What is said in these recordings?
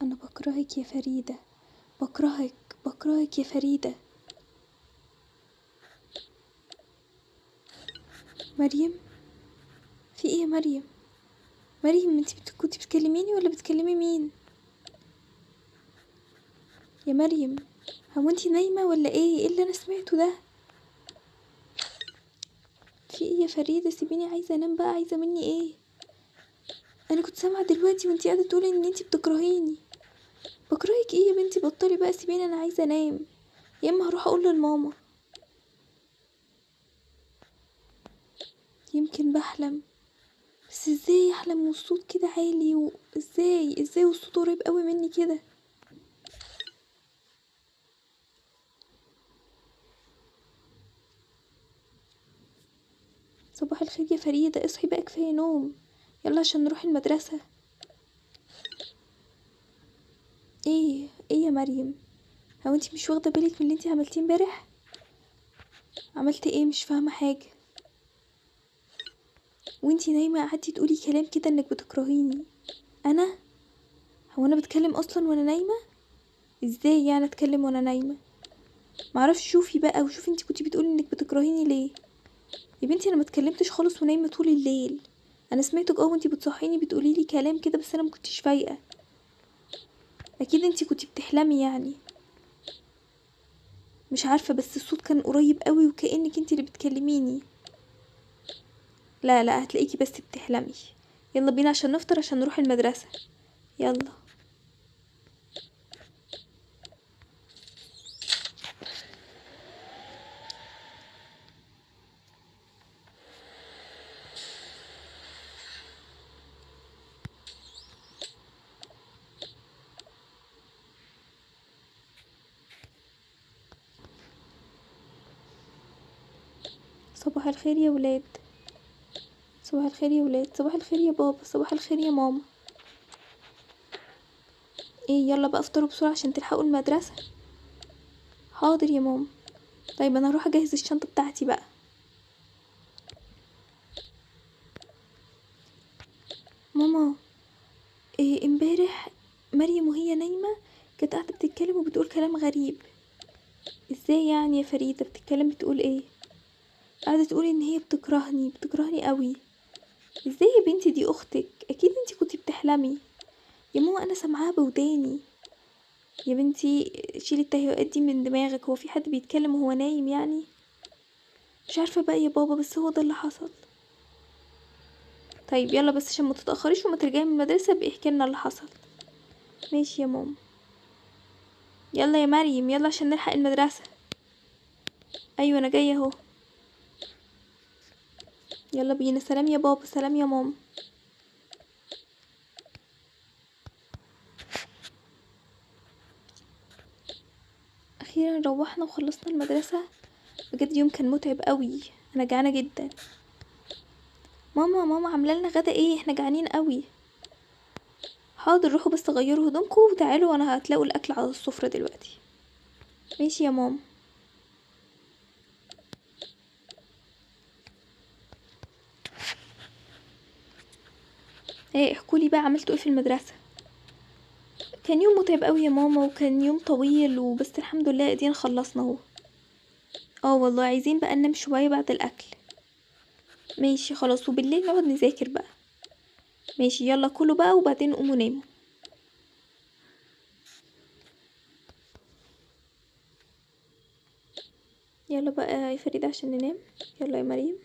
انا بكرهك يا فريدة، بكرهك يا فريدة. مريم، في ايه يا مريم؟ مريم، انتي كنتي بتكلميني ولا بتكلمي مين؟ يا مريم، هو انتي نايمة ولا ايه اللي انا سمعته ده؟ في ايه يا فريدة؟ سيبيني، عايزة انام بقى. عايزة مني ايه؟ انا كنت سامعة دلوقتي وانتي قاعدة تقولي ان انتي بتكرهيني. بكرهك ايه يا بنتي؟ بطلي بقى، سيبيني، انا عايزة انام. يا اما هروح اقول لماما. يمكن بحلم، بس ازاي احلم والصوت كده عالي؟ وازاي والصوت قريب قوي مني كده؟ صباح الخير يا فريدة، اصحي بقى، كفاية نوم. يلا عشان نروح المدرسة. ايه يا مريم؟ هو انتي مش واخدة بالك من اللي انتي عملتيه امبارح؟ عملت ايه؟ مش فاهمة حاجة. وانتي نايمة قعدتي تقولي كلام كده انك بتكرهيني. انا؟ هو انا بتكلم اصلا وانا نايمة؟ ازاي يعني اتكلم وانا نايمة؟ معرفش. شوفي بقى وشوفي انتي كنتي بتقولي انك بتكرهيني ليه. يا بنتي انا ما اتكلمتش خالص ونايمة طول الليل. انا سمعتك وانتي بتصحيني بتقولي لي كلام كده، بس انا ما كنتش فايقة. اكيد انتي كنتي بتحلمي يعني. مش عارفة، بس الصوت كان قريب قوي وكأنك انتي اللي بتكلميني. لا لا، هتلاقيكي بس بتحلمي. يلا بينا عشان نفطر عشان نروح المدرسة. يلا. صباح الخير يا ولاد. صباح الخير يا ولاد، صباح الخير يا بابا، صباح الخير يا ماما. ايه، يلا بقى افطروا بسرعة عشان تلحقوا المدرسة. حاضر يا ماما. طيب انا هروح اجهز الشنطة بتاعتي بقى. ماما، إيه امبارح مريم وهي نايمة كانت قاعدة بتتكلم وبتقول كلام غريب. ازاي يعني يا فريدة؟ بتتكلم بتقول ايه؟ قاعدة تقول ان هي بتكرهني قوي. ازاي يا بنتي؟ دي اختك، اكيد انتي كنتي بتحلمي. يا ماما انا سامعاها بوداني. يا بنتي شيلي التهيؤات دي من دماغك، هو في حد بيتكلم وهو نايم يعني؟ مش عارفة بقى يا بابا، بس هو ده اللي حصل. طيب يلا بس عشان ما تتأخريش وما ترجعي من المدرسة بقى احكي لنا اللي حصل. ماشي يا ماما. يلا يا مريم، يلا عشان نلحق المدرسة. ايوه انا جاية اهو. يلا بينا. سلام يا بابا، سلام يا ماما. اخيرا روحنا وخلصنا المدرسة. بجد يوم كان متعب قوي. انا جعانة جدا. ماما عامله لنا غدا ايه؟ احنا جعانين قوي. حاضر، روحوا بس غيروا هدومكم وتعالوا وانا هتلاقوا الاكل على السفرة دلوقتي. ماشي يا ماما. ايه، احكولي بقى عملتوا ايه في المدرسة؟ كان يوم متعب قوي يا ماما، وكان يوم طويل وبس، الحمد لله ادينا خلصنا اهو. اه والله، عايزين بقى ننام شوية بعد الاكل. ماشي خلاص، وبالليل نقعد نذاكر بقى. ماشي، يلا كلوا بقى وبعدين قوموا ناموا. يلا بقى يا فريدة عشان ننام. يلا يا مريم.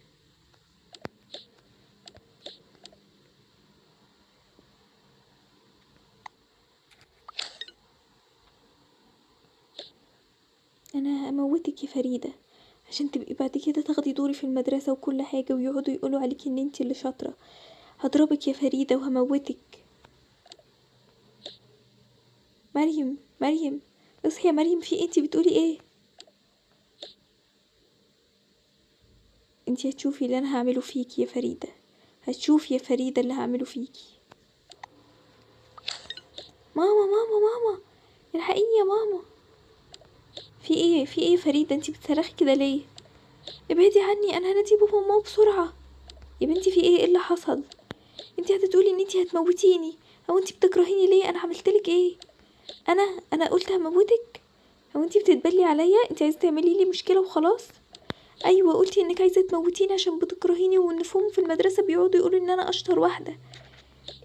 انا هموتك يا فريدة عشان تبقي بعد كده تاخدي دوري في المدرسة وكل حاجة، ويقعدوا يقولوا عليكي ان انتي اللي شاطرة. هضربك يا فريدة وهموتك. مريم، اصحي يا مريم، في إيه؟ انتي بتقولي ايه؟ انتي هتشوفي اللي انا هعمله فيكي يا فريدة. هتشوفي يا فريدة اللي هعمله فيكي. ماما الحقيني يا ماما. في ايه يا فريدة؟ انتي بتصرخي كده ليه؟ ابعدي عني، انا هنادي بابا وماما بسرعة. يا بنتي في ايه؟ ايه اللي حصل؟ انتي هتقولي ان انتي هتموتيني. هو انتي بتكرهيني ليه؟ انا عملتلك ايه؟ انا قلت هموتك؟ هو انتي بتتبلي عليا؟ انتي عايزه تعملي لي مشكله وخلاص؟ ايوه قلتي انك عايزه تموتيني عشان بتكرهيني، وان فهم في المدرسه بيقعدوا يقولوا ان انا اشطر واحده.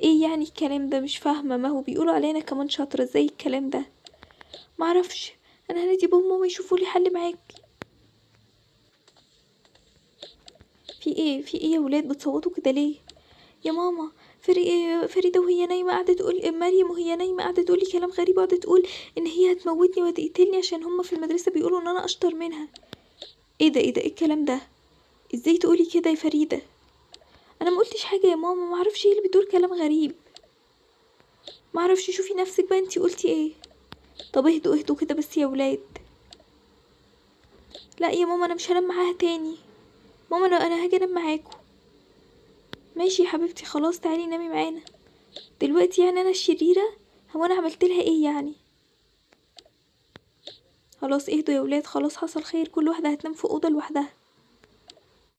ايه يعني الكلام ده؟ مش فاهمه. ما هو بيقولوا علينا كمان شاطره، ازاي الكلام ده؟ معرفش. انا هنادي بابا وماما يشوفوا لي حل معاك. في ايه يا ولاد بتصوتوا كده ليه؟ يا ماما، فريدة وهي نايمة قاعدة تقول، مريم وهي نايمة قاعدة تقول لي كلام غريب، وقاعدة تقول ان هي هتموتني وهتقتلني عشان هما في المدرسة بيقولوا ان انا اشطر منها. ايه الكلام ده؟ ازاي تقولي كده يا فريدة؟ انا ما قلتش حاجة يا ماما، ما اعرفش ايه اللي بتقول كلام غريب. ما اعرفش. شوفي نفسك بقى، انتي قلتي ايه؟ طب اهدوا كده بس يا ولاد. لا يا ماما، انا مش هنام معاها تاني. ماما انا هاجي انام معاكم. ماشي يا حبيبتي، خلاص تعالي نامي معانا دلوقتي. يعني انا الشريرة؟ هو انا عملت لها ايه يعني؟ خلاص اهدوا يا ولاد، خلاص حصل خير، كل واحدة هتنام في اوضة لوحدها.